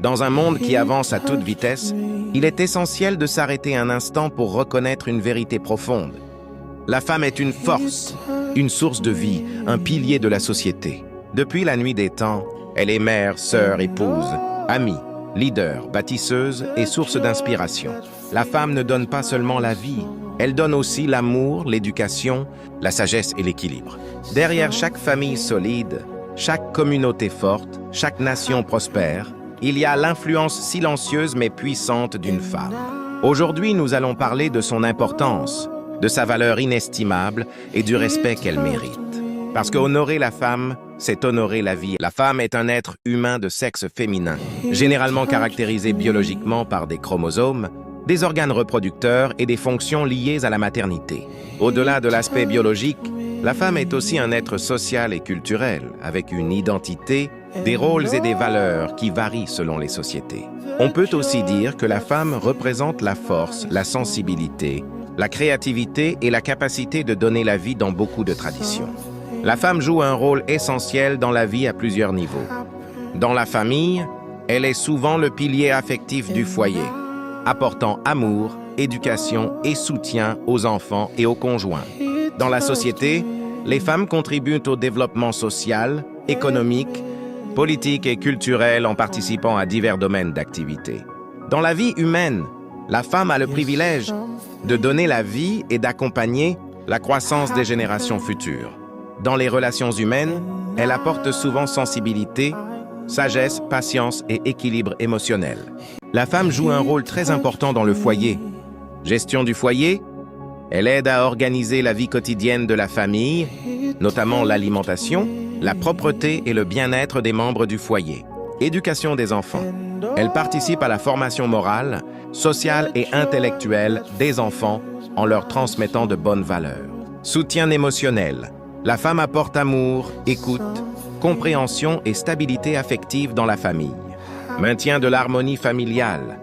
Dans un monde qui avance à toute vitesse, il est essentiel de s'arrêter un instant pour reconnaître une vérité profonde. La femme est une force, une source de vie, un pilier de la société. Depuis la nuit des temps, elle est mère, sœur, épouse, amie, leader, bâtisseuse et source d'inspiration. La femme ne donne pas seulement la vie, elle donne aussi l'amour, l'éducation, la sagesse et l'équilibre. Derrière chaque famille solide, chaque communauté forte, chaque nation prospère, il y a l'influence silencieuse mais puissante d'une femme. Aujourd'hui, nous allons parler de son importance, de sa valeur inestimable et du respect qu'elle mérite. Parce qu'honorer la femme, c'est honorer la vie. La femme est un être humain de sexe féminin, généralement caractérisé biologiquement par des chromosomes, des organes reproducteurs et des fonctions liées à la maternité. Au-delà de l'aspect biologique, la femme est aussi un être social et culturel, avec une identité, des rôles et des valeurs qui varient selon les sociétés. On peut aussi dire que la femme représente la force, la sensibilité, la créativité et la capacité de donner la vie dans beaucoup de traditions. La femme joue un rôle essentiel dans la vie à plusieurs niveaux. Dans la famille, elle est souvent le pilier affectif du foyer, apportant amour, éducation et soutien aux enfants et aux conjoints. Dans la société, les femmes contribuent au développement social, économique, politique et culturel en participant à divers domaines d'activité. Dans la vie humaine, la femme a le privilège de donner la vie et d'accompagner la croissance des générations futures. Dans les relations humaines, elle apporte souvent sensibilité, sagesse, patience et équilibre émotionnel. La femme joue un rôle très important dans le foyer. Gestion du foyer, elle aide à organiser la vie quotidienne de la famille, notamment l'alimentation, la propreté et le bien-être des membres du foyer. Éducation des enfants. Elle participe à la formation morale, sociale et intellectuelle des enfants en leur transmettant de bonnes valeurs. Soutien émotionnel. La femme apporte amour, écoute, compréhension et stabilité affective dans la famille. Maintien de l'harmonie familiale.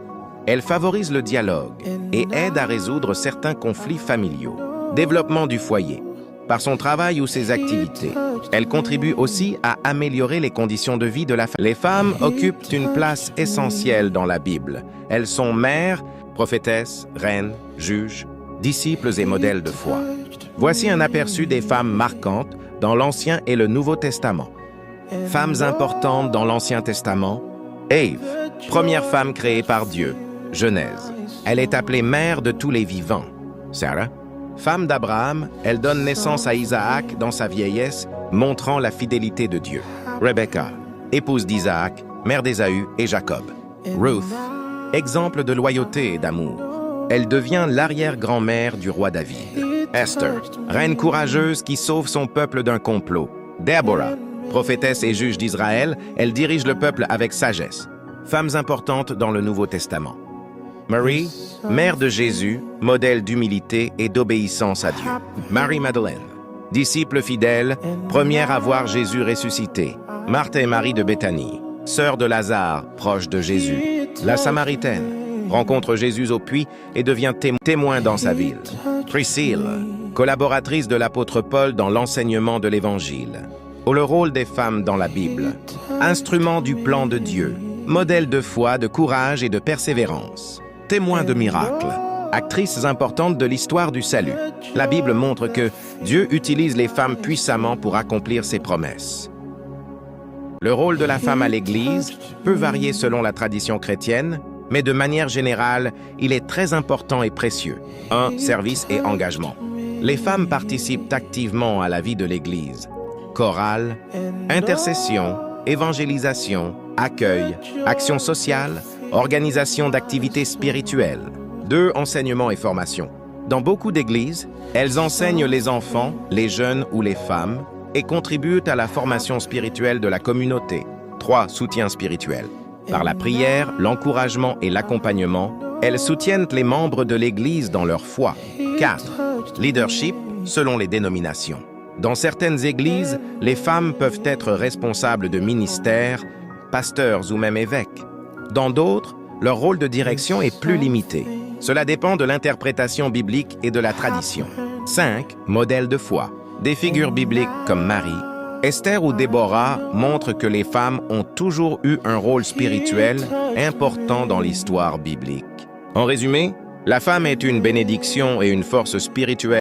Elle favorise le dialogue et aide à résoudre certains conflits familiaux. Développement du foyer. Par son travail ou ses activités, elle contribue aussi à améliorer les conditions de vie de la famille. Les femmes occupent une place essentielle dans la Bible. Elles sont mères, prophétesses, reines, juges, disciples et modèles de foi. Voici un aperçu des femmes marquantes dans l'Ancien et le Nouveau Testament. Femmes importantes dans l'Ancien Testament. Ève, première femme créée par Dieu. Genèse. Elle est appelée mère de tous les vivants. Sarah, femme d'Abraham, elle donne naissance à Isaac dans sa vieillesse, montrant la fidélité de Dieu. Rebecca, épouse d'Isaac, mère d'Ésaü et Jacob. Ruth, exemple de loyauté et d'amour. Elle devient l'arrière-grand-mère du roi David. Esther, reine courageuse qui sauve son peuple d'un complot. Deborah, prophétesse et juge d'Israël, elle dirige le peuple avec sagesse. Femmes importantes dans le Nouveau Testament. Marie, mère de Jésus, modèle d'humilité et d'obéissance à Dieu. Marie-Madeleine, disciple fidèle, première à voir Jésus ressuscité. Marthe et Marie de Béthanie, sœur de Lazare, proche de Jésus. La Samaritaine, rencontre Jésus au puits et devient témoin dans sa ville. Priscille, collaboratrice de l'apôtre Paul dans l'enseignement de l'Évangile. Le rôle des femmes dans la Bible. Instrument du plan de Dieu, modèle de foi, de courage et de persévérance. Témoin de miracles, actrices importantes de l'histoire du salut. La Bible montre que Dieu utilise les femmes puissamment pour accomplir ses promesses. Le rôle de la femme à l'Église peut varier selon la tradition chrétienne, mais de manière générale, il est très important et précieux. 1. Service et engagement. Les femmes participent activement à la vie de l'Église. Chorale, intercession, évangélisation, accueil, action sociale, organisation d'activités spirituelles. 2. Enseignement et formation. Dans beaucoup d'églises, elles enseignent les enfants, les jeunes ou les femmes et contribuent à la formation spirituelle de la communauté. 3. Soutien spirituel. Par la prière, l'encouragement et l'accompagnement, elles soutiennent les membres de l'Église dans leur foi. 4. Leadership selon les dénominations. Dans certaines églises, les femmes peuvent être responsables de ministères, pasteurs ou même évêques. Dans d'autres, leur rôle de direction est plus limité. Cela dépend de l'interprétation biblique et de la tradition. 5. Modèle de foi. Des figures bibliques comme Marie, Esther ou Déborah montrent que les femmes ont toujours eu un rôle spirituel important dans l'histoire biblique. En résumé, la femme est une bénédiction et une force spirituelle